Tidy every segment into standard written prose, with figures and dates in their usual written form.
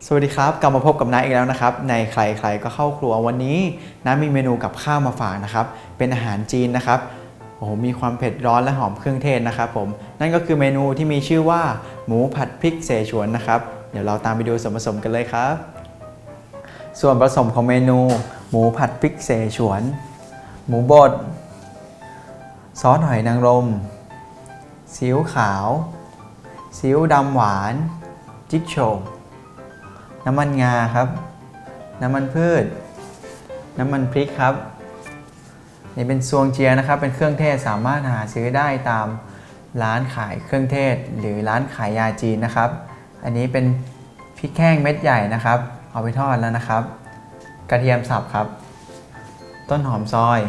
สวัสดีครับกลับมาพบกับน้าอีกแล้วนะครับในใครๆก็เข้าครัววันนี้น้ามีเมนูกับข้าวมาฝากนะครับเป็นอาหารจีนนะครับโอ้โหมีความเผ็ดร้อนและหอมเครื่องเทศนะครับผมนั่นก็คือเมนูที่มีชื่อว่าหมูผัดพริกเสฉวนนะครับเดี๋ยวเราตามไปดูส่วนผสมกันเลยครับส่วนผสมของเมนูหมูผัดพริกเสฉวนหมูบดซอสหอยนางรมซีอิ๊วขาวซีอิ๊วดำหวานจิ๊กโชว์น้ำมันงาครับน้ำมันพืชน้ำมันพริกครับนี่เป็นซวงเจียนะครับเป็นเครื่องเทศสามารถหาซื้อได้ตามร้านขายเครื่องเทศหรือร้านขายยาจีนนะครับอันนี้เป็นพริกแห้งเม็ดใหญ่นะครับเอาไปทอดแล้วนะครับกระเทียมสับครับต้นหอมซอย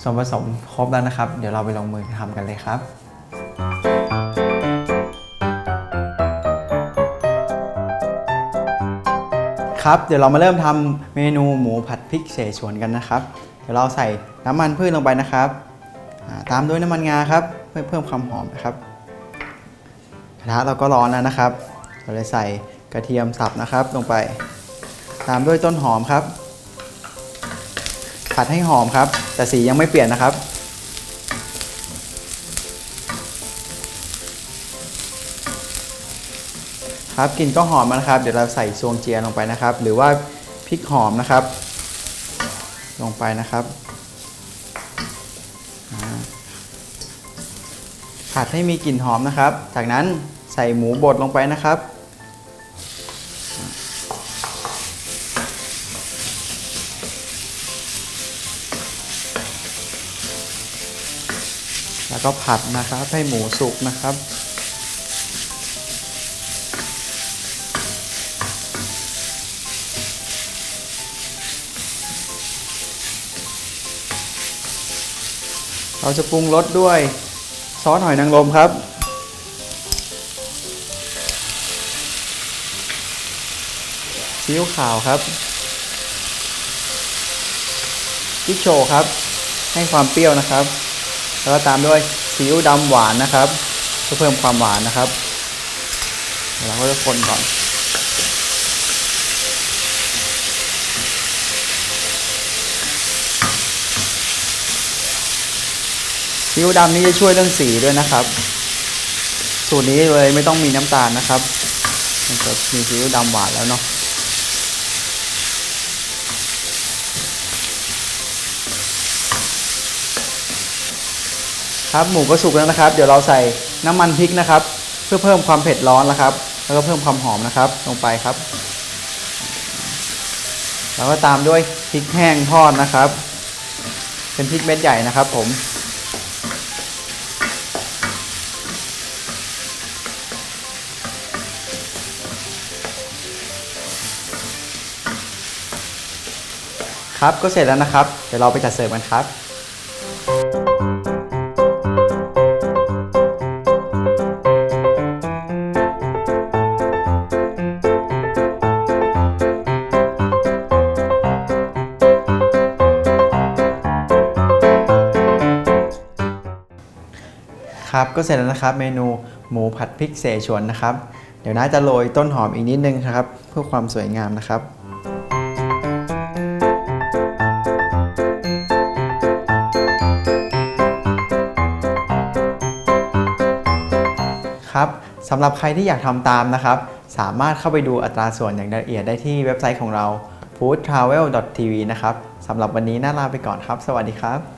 ส่วนผสมครบแล้วนะครับเดี๋ยวเราไปลงมือทำกันเลยครับครับเดี๋ยวเรามาเริ่มทำเมนูหมูผัดพริกเสฉวนกันนะครับเดี๋ยวเราใส่น้ำมันพืชลงไปนะครับตามด้วยน้ำมันงาครับเพื่อเพิ่มความหอมนะครับกระทะเราก็ร้อนแล้วนะครับเราเลยใส่กระเทียมสับนะครับลงไปตามด้วยต้นหอมครับผัดให้หอมครับแต่สียังไม่เปลี่ยนนะครับครับกลิ่นก็หอมแล้วนะครับเดี๋ยวเราใส่ซวงเจียลงไปนะครับหรือว่าพริกหอมนะครับลงไปนะครับผัดให้มีกลิ่นหอมนะครับจากนั้นใส่หมูบดลงไปนะครับแล้วก็ผัดนะครับให้หมูสุกนะครับเราจะปรุงรสด้วยซอสหอยนางรมครับซีอิ๊วขาวครับพริกโชว์ครับให้ความเปรี้ยวนะครับแล้วก็ตามด้วยซีอิ๊วดำหวานนะครับเพื่อเพิ่มความหวานนะครับเราก็จะคนก่อนซีอิ๊วดำนี้จะช่วยเรื่องสีด้วยนะครับสูตรนี้เลยไม่ต้องมีน้ำตาลนะครับมันจะมีซีอิ๊วดำหวานแล้วเนาะครับหมูก็สุกแล้วนะครับเดี๋ยวเราใส่น้ำมันพริกนะครับเพื่อเพิ่มความเผ็ดร้อนนะครับแล้วก็เพิ่มความหอมนะครับลงไปครับแล้วก็ตามด้วยพริกแห้งทอดนะครับเป็นพริกเม็ดใหญ่นะครับผมครับก็เสร็จแล้วนะครับเดี๋ยวเราไปจัดเสิร์ฟกันครับครับก็เสร็จแล้วนะครับเมนูหมูผัดพริกเสฉวนนะครับเดี๋ยวน่าจะโรยต้นหอมอีกนิดนึงครับเพื่อความสวยงามนะครับครับสำหรับใครที่อยากทำตามนะครับสามารถเข้าไปดูอัตราส่วนอย่างละเอียดได้ที่เว็บไซต์ของเรา foodtravel.tv นะครับสำหรับวันนี้น่าลาไปก่อนครับสวัสดีครับ